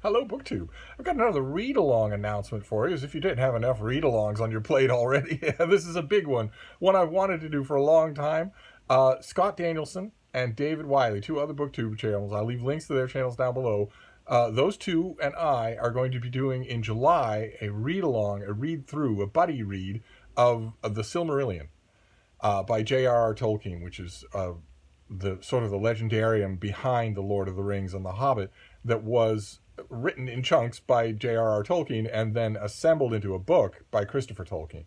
Hello, BookTube. I've got another read-along announcement for you, as if you didn't have enough read-alongs on your plate already. This is a big one I've wanted to do for a long time. Scott Danielson and David Wiley, two other BookTube channels. I'll leave links to their channels down below. Those two and I are going to be doing in July a read-along, a read-through, a buddy read of the Silmarillion by J.R.R. Tolkien, which is the sort of the legendarium behind the Lord of the Rings and the Hobbit that was written in chunks by J.R.R. Tolkien and then assembled into a book by Christopher Tolkien.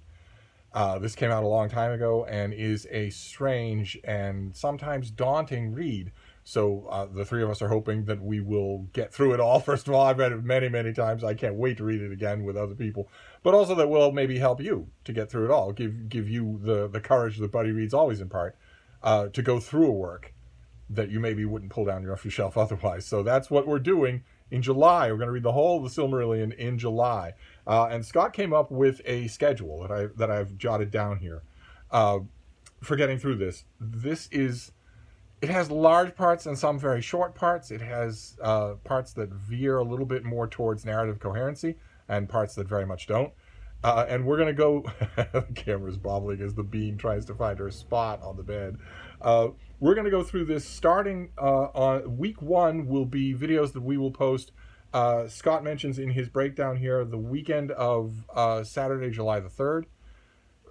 This came out a long time ago and is a strange and sometimes daunting read. So the three of us are hoping that we will get through it all. First of all, I've read it many, many times. I can't wait to read it again with other people. But also that we'll maybe help you to get through it all. Give you the courage that buddy reads always impart to go through a work that you maybe wouldn't pull down off your shelf otherwise. So that's what we're doing. In July, we're going to read the whole of the Silmarillion in July. And Scott came up with a schedule that I've jotted down here for getting through this. It has large parts and some very short parts. It has parts that veer a little bit more towards narrative coherency and parts that very much don't. And we're going to go... the camera's bobbling as the bean tries to find her spot on the bed. We're going to go through this starting on week 1 will be videos that we will post. Scott mentions in his breakdown here the weekend of Saturday, July the 3rd.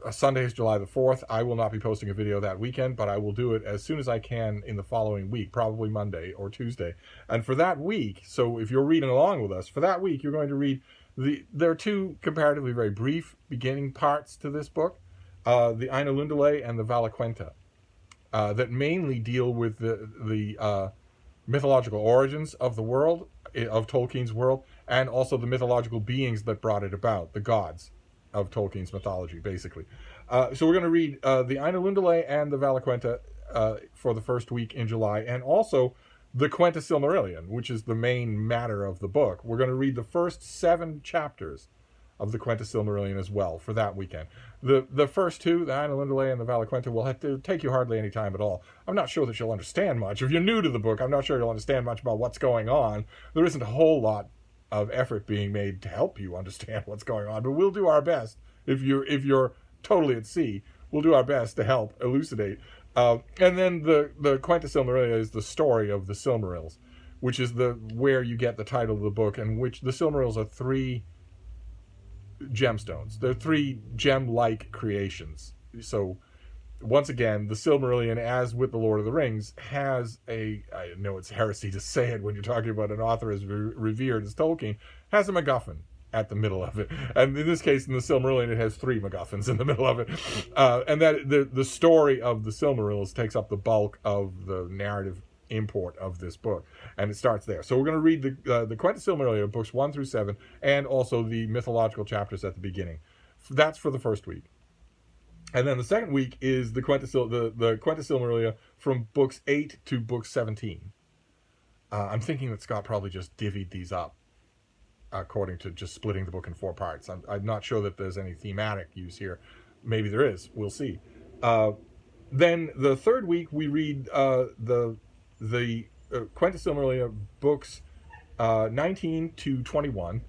Sunday is July the 4th. I will not be posting a video that weekend, but I will do it as soon as I can in the following week, probably Monday or Tuesday. And for that week, so if you're reading along with us, for that week you're going to read there are two comparatively very brief beginning parts to this book, the Ainulindale and the Valaquenta, that mainly deal with the mythological origins of the world, of Tolkien's world, and also the mythological beings that brought it about, the gods of Tolkien's mythology, basically. So we're going to read the Ainulindale and the Valaquenta for the first week in July, and also the Quenta Silmarillion, which is the main matter of the book. We're going to read the first 7 chapters of the Quenta Silmarillion as well for that weekend. The first two, the Ainulindale and the Valaquenta, will have to take you hardly any time at all. I'm not sure that you'll understand much. If you're new to the book, I'm not sure you'll understand much about what's going on. There isn't a whole lot of effort being made to help you understand what's going on, but we'll do our best. If you're totally at sea, we'll do our best to help elucidate. And then the Quenta Silmarillion is the story of the Silmarils, which is where you get the title of the book, and which the Silmarils are 3 gemstones. They're 3 gem-like creations. So once again, the Silmarillion, as with the Lord of the Rings, has I know it's heresy to say it when you're talking about an author as revered as Tolkien, has a MacGuffin at the middle of it. And in this case, in the Silmarillion, it has 3 MacGuffins in the middle of it. And that the story of the Silmarils takes up the bulk of the narrative import of this book. And it starts there. So we're going to read the Quenta Silmarillion, books 1 through 7, and also the mythological chapters at the beginning. That's for the first week. And then the second week is the Quenta Silmarillion from books 8 to book 17. I'm thinking that Scott probably just divvied these up according to just splitting the book in 4 parts. I'm not sure that there's any thematic use here. Maybe there is. We'll see. Then the third week we read the Quenta Silmarillion books 19 to 21,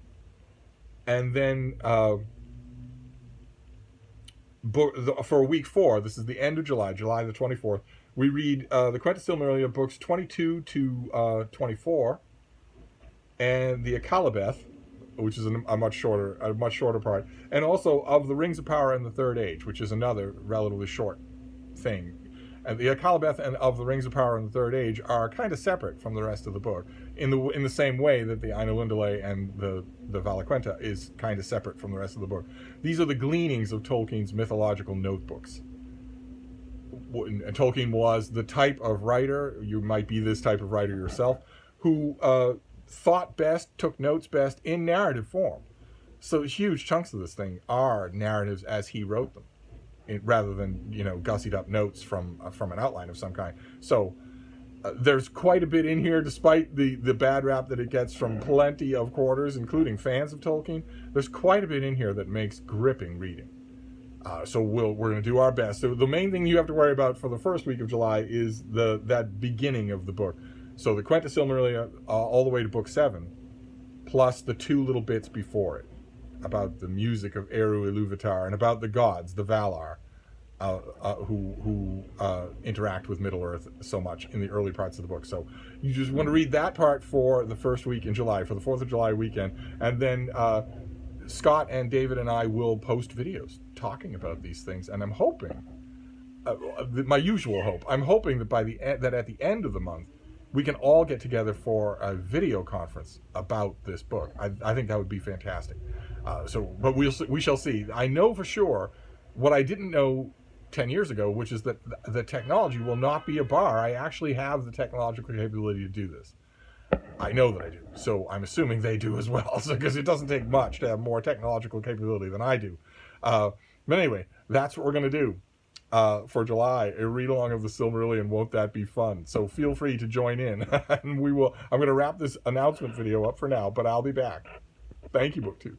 and then for week 4, this is the end of July the 24th, we read the Quenta Silmarillion books 22 to 24, and the Akalabeth, which is a much shorter part, and also of the Rings of Power and the Third Age, which is another relatively short thing. And the Akalabeth and of the Rings of Power and the Third Age are kind of separate from the rest of the book, in the same way that the Ainulindale and the Valaquenta is kind of separate from the rest of the book. These are the gleanings of Tolkien's mythological notebooks. And Tolkien was the type of writer, you might be this type of writer yourself, who thought best, took notes best in narrative form. So huge chunks of this thing are narratives as he wrote them, rather than, gussied up notes from an outline of some kind. So there's quite a bit in here, despite the bad rap that it gets from plenty of quarters, including fans of Tolkien. There's quite a bit in here that makes gripping reading. So we're going to do our best. So the main thing you have to worry about for the first week of July is that beginning of the book. So the Quenta Silmarillion all the way to book 7, plus the 2 little bits before it about the music of Eru Iluvatar and about the gods, the Valar, who interact with Middle-earth so much in the early parts of the book. So you just want to read that part for the first week in July, for the 4th of July weekend, and then Scott and David and I will post videos talking about these things, and I'm hoping, my usual hope, I'm hoping that that at the end of the month, we can all get together for a video conference about this book. I think that would be fantastic. But we shall see. I know for sure what I didn't know 10 years ago, which is that the technology will not be a bar. I actually have the technological capability to do this. I know that I do. So I'm assuming they do as well, because it doesn't take much to have more technological capability than I do. But anyway, that's what we're going to do. For July, a read-along of the Silmarillion. Won't that be fun? So feel free to join in. And I'm going to wrap this announcement video up for now, but I'll be back. Thank you, BookTube.